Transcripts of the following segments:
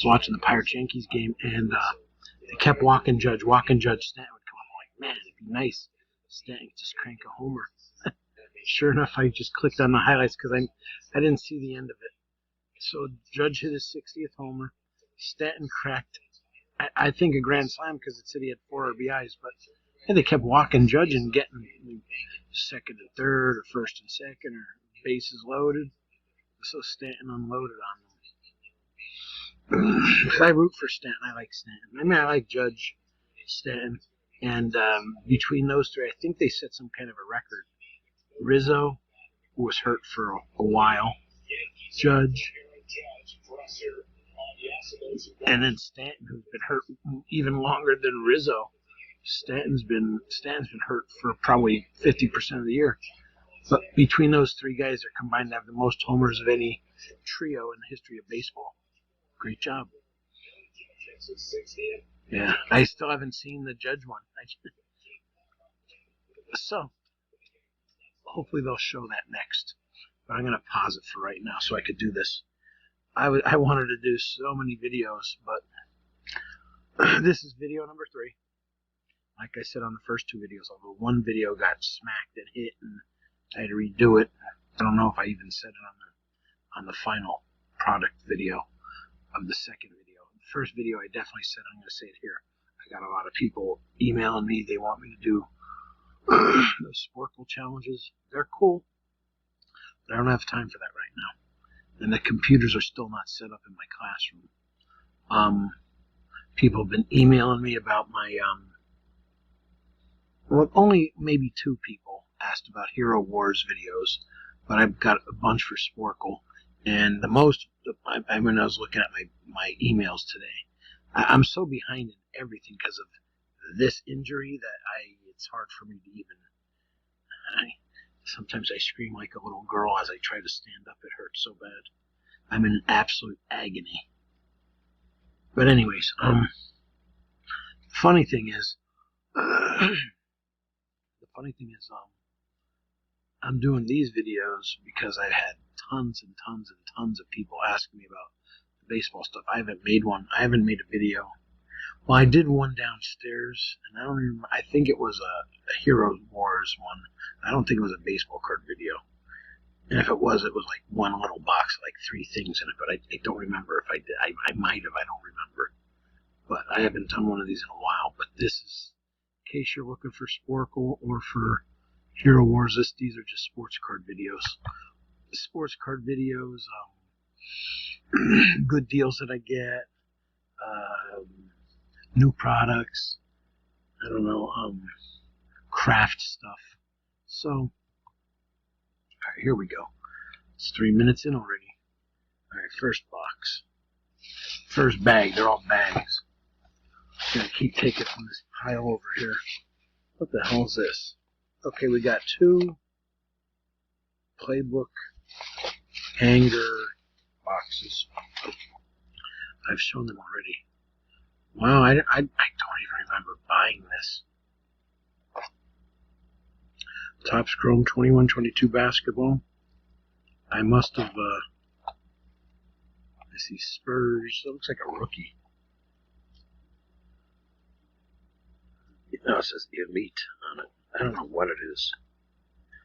was watching the Pirates-Yankees game, and they kept walking Judge. Stanton would come up. I'm like, man, it'd be nice. Stanton could just crank a homer. Sure enough, I just clicked on the highlights because I didn't see the end of it. So Judge hit his 60th homer. Stanton cracked, I think, a grand slam because it said he had 4 RBIs, but they kept walking Judge and getting second and third, or first and second, or bases loaded. So Stanton unloaded on them. I root for Stanton. I like Stanton. I mean, I like Judge, Stanton, and between those three, I think they set some kind of a record. Rizzo was hurt for a while. Judge, and then Stanton, who's been hurt even longer than Rizzo. Stanton's been hurt for probably 50% of the year. But between those three guys, they're combined to have the most homers of any trio in the history of baseball. Great job. Yeah, I still haven't seen the Judge one. So, hopefully they'll show that next. But I'm going to pause it for right now so I could do this. I wanted to do so many videos, but this is video number 3. Like I said on the first 2 videos, although one video got smacked and hit, and I had to redo it. I don't know if I even said it on the final product video of the second video. The first video I definitely said, I'm going to say it here. I got a lot of people emailing me. They want me to do those Sporkle challenges. They're cool, but I don't have time for that right now. And the computers are still not set up in my classroom. People have been emailing me about my, well, only maybe 2 people asked about Hero Wars videos, but I've got a bunch for Sporkle. And the most, when I was looking at my emails today, I'm so behind in everything because of this injury that it's hard for me to even, sometimes I scream like a little girl as I try to stand up. It hurts so bad. I'm in absolute agony. But anyways, funny thing is, I'm doing these videos because I've had tons and tons and tons of people asking me about the baseball stuff. I haven't made a video. Well, I did one downstairs, and I don't even, I think it was a Hero Wars one. I don't think it was a baseball card video. And if it was like one little box, like 3 things in it, but I don't remember if I did. I might have, I don't remember. But I haven't done one of these in a while. But this is, in case you're looking for Sporkle or for Hero Wars, these are just sports card videos. The sports card videos, good deals that I get, new products, I don't know, craft stuff. So, all right, here we go. It's 3 minutes in already. All right, first box. First bag. They're all bags. I'm going to keep taking from this pile over here. What the hell is this? Okay, we got 2 playbook hanger boxes. I've shown them already. Wow, I don't even remember buying this. Topps Chrome 21-22 basketball. I must have, I see Spurs. It looks like a rookie. No, it says Elite on it. I don't know what it is.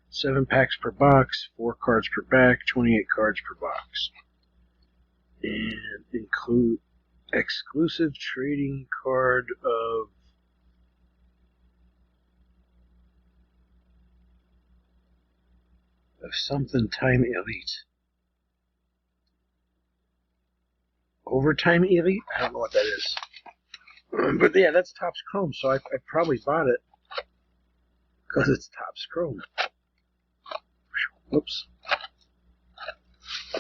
7 packs per box, 4 cards per pack, 28 cards per box. And include exclusive trading card of something time elite. Overtime elite? I don't know what that is. But yeah, that's Topps Chrome, so I probably bought it because it's Topps Chrome. Oops.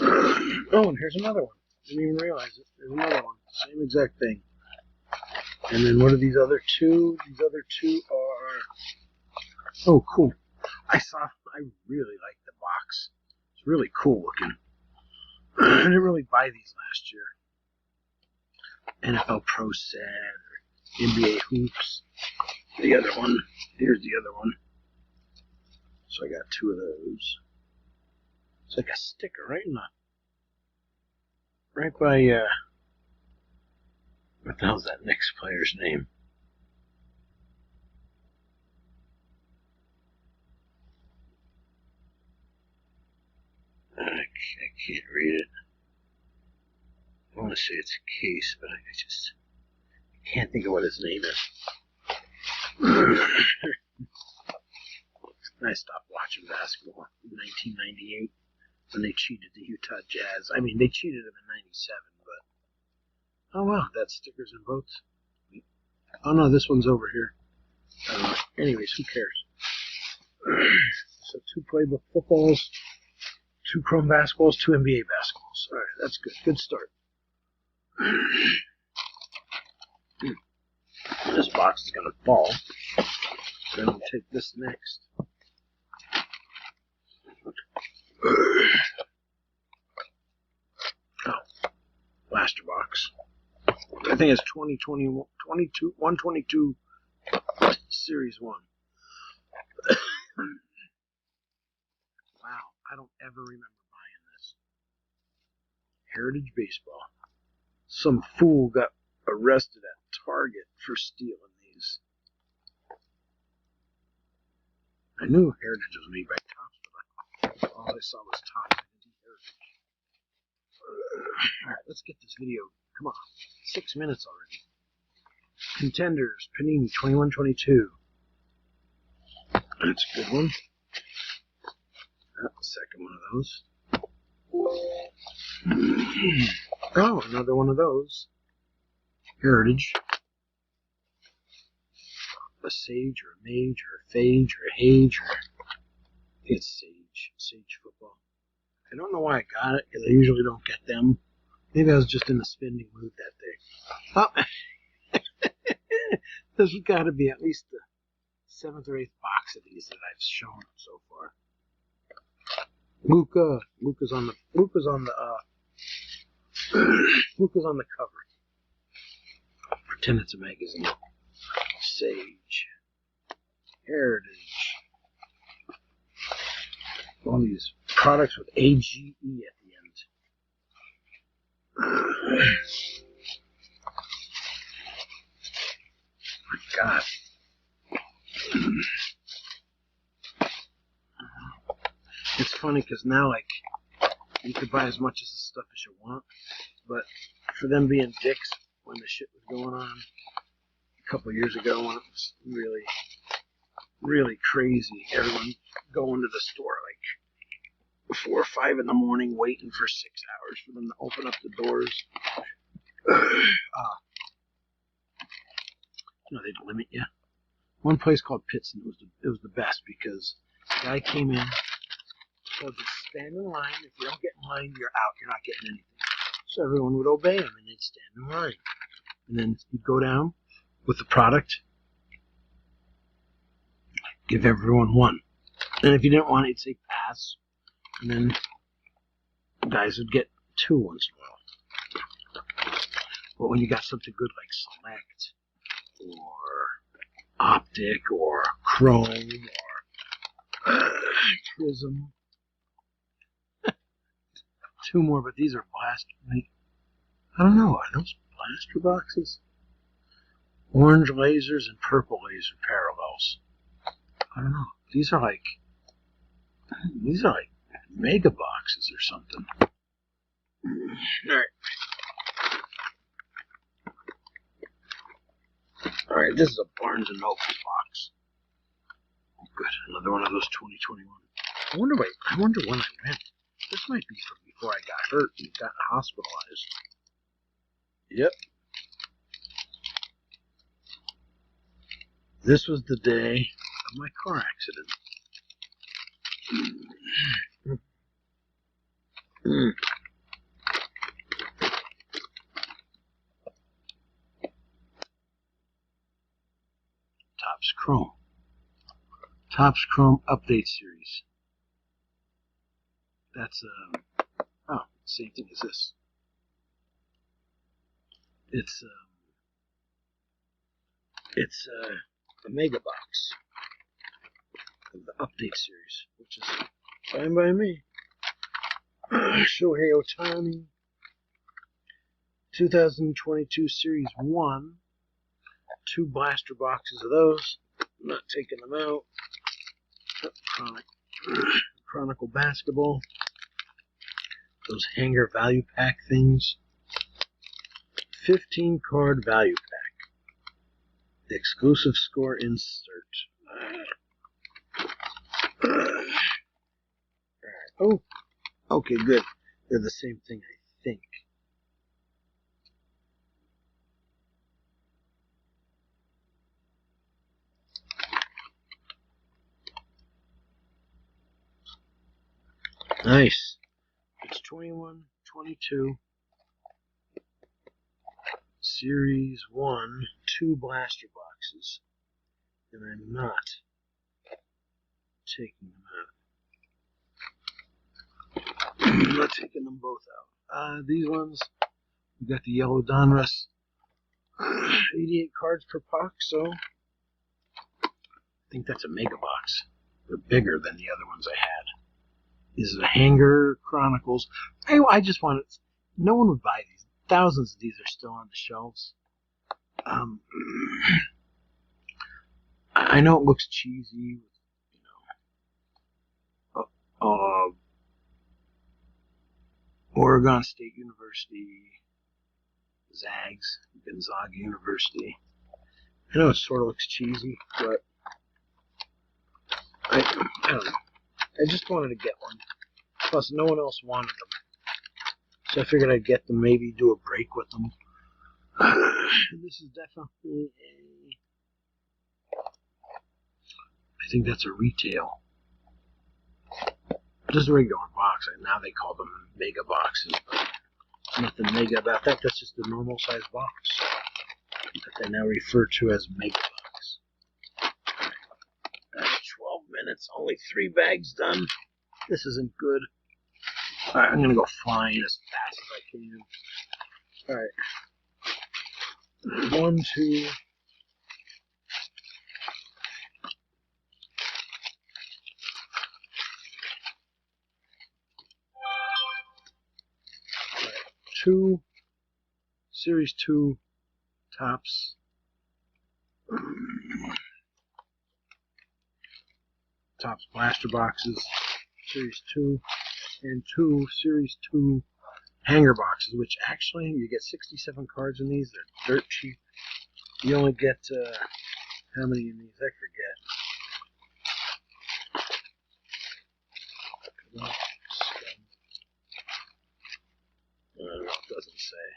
Oh, and here's another one. Didn't even realize it. There's another one. Same exact thing. And then what are these other 2? These other 2 are... Oh, cool. I really like the box. It's really cool looking. I didn't really buy these last year. NFL Pro Set or NBA Hoops. The other one. Here's the other one. So I got 2 of those. It's like a sticker right by What the hell's that next player's name? I can't read it. I want to say it's Case, but I just can't think of what his name is. I stopped watching basketball in 1998 when they cheated the Utah Jazz. I mean, they cheated them in 97, but oh well, that's stickers and votes. Oh no, this one's over here. Anyways, who cares? So 2 playbook footballs, 2 Chrome basketballs, 2 NBA basketballs. All right, that's good. Good start. This box is gonna fall. Then we'll take this next. Oh, blaster box. I think it's 122 Series 1. Wow, I don't ever remember buying this. Heritage Baseball. Some fool got arrested at Target for stealing these. I knew Heritage was made by Topps, but all I saw was Topps. Alright, let's get this video. Come on. 6 minutes already. Contenders, Panini 21-22. That's a good one. The second one of those. Oh, another one of those. Heritage. A Sage or a Mage or a Phage or a Hage or it's Sage. Sage football. I don't know why I got it because I usually don't get them. Maybe I was just in a spending mood that day. Oh, this has got to be at least the 7th or 8th box of these that I've shown so far. Luka's on the cover. Pretend it's a magazine. Sage. Heritage. All these products with AGE at the end. My God. It's funny because now, like, you could buy as much of this stuff as you want, but for them being dicks when the shit was going on a couple of years ago when it was really, really crazy, everyone going to the store like 4 or 5 in the morning waiting for 6 hours for them to open up the doors. They'd limit you. One place called Pitson, it was the best because the guy came in, told you stand in line. If you don't get in line, you're out. You're not getting anything. So everyone would obey him and they'd stand in line. And then he'd go down with the product, give everyone one. And if you didn't want it, he'd say pass. And then guys would get 2 once in a while. But when you got something good like Select or Optic or Chrome or Prism, 2 more, but these are blaster. I don't know, are those blaster boxes? Orange lasers and purple laser parallels. I don't know. These are like mega boxes or something. Alright, this is a Barnes & Noble box. Oh, good, another one of those 2021. I wonder when I went. This might be from before I got hurt and got hospitalized. Yep. This was the day of my car accident. Topps Chrome. Topps Chrome Update Series. That's same thing as this. It's a mega box of the Update Series, which is fine by me. Shohei Ohtani, 2022 Series 1. 2 blaster boxes of those. I'm not taking them out. Chronicle Basketball. Those hanger value pack things. 15 card value pack. The exclusive score insert. Oh, okay, good. They're the same thing, I think. Nice. It's 21-22. Series 1, 2 blaster boxes. And I'm not taking them out. I'm not taking them both out. These ones, we got the yellow Donruss. 88 cards per box, so I think that's a mega box. They're bigger than the other ones I had. This is a hanger Chronicles. I just wanted. No one would buy these. Thousands of these are still on the shelves. I know it looks cheesy, you know. Oregon State University, Zags, Gonzaga University. I know it sort of looks cheesy, but I don't know. I just wanted to get one. Plus, no one else wanted them. So I figured I'd get them, maybe do a break with them. This is definitely I think that's a retail. Just a regular box. Now they call them mega boxes, but nothing mega about that. That's just a normal size box that they now refer to as mega box. 12 minutes, only 3 bags done. This isn't good. Alright, I'm gonna go flying as fast as I can. Alright. 1, 2. Two Series 2 tops. Tops blaster boxes. Series 2. And 2 Series 2 hanger boxes, which actually you get 67 cards in these. They're dirt cheap. You only get how many in these? I forget. It doesn't say.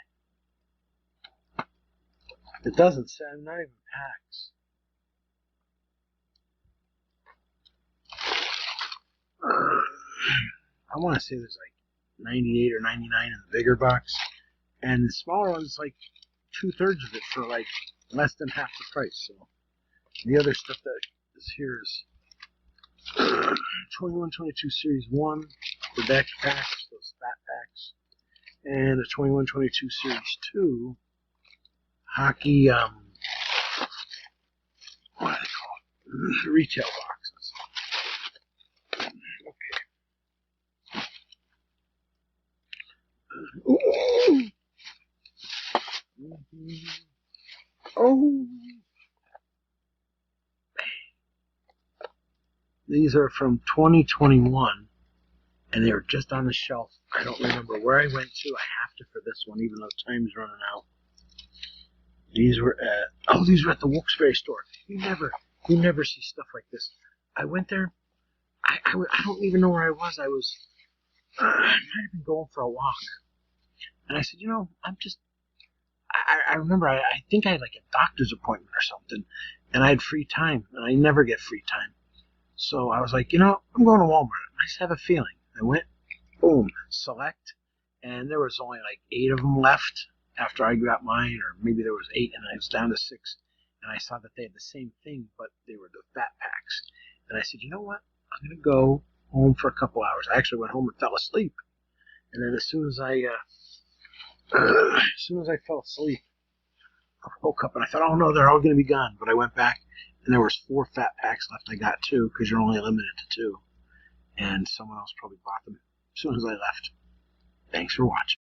It doesn't say. I'm not even packs. I want to say there's like 98 or 99 in the bigger box, and the smaller one's like 2/3 of it for like less than half the price. So the other stuff that is here is 21-22 Series 1, the deck packs, those fat packs, and a 21-22 Series 2 hockey, what do they call it? Retail boxes. Okay. Ooh. Oh. These are from 2021, and they were just on the shelf. I don't remember where I went to. I have to for this one, even though time's running out. These were these were at the Wilkes-Barre store. You never see stuff like this. I went there. I don't even know where I was. I might have been going for a walk, and I said, you know, I remember I think I had like a doctor's appointment or something, and I had free time, and I never get free time. So I was like, you know, I'm going to Walmart. I just have a feeling. I went, boom, select, and there was only like 8 of them left after I got mine, or maybe there was 8, and I was down to 6. And I saw that they had the same thing, but they were the fat packs. And I said, you know what? I'm going to go home for a couple hours. I actually went home and fell asleep. And then as soon as I fell asleep, I woke up and I thought, oh no, they're all going to be gone. But I went back, and there was 4 fat packs left. I got 2 because you're only limited to 2. And someone else probably bought them as soon as I left. Thanks for watching.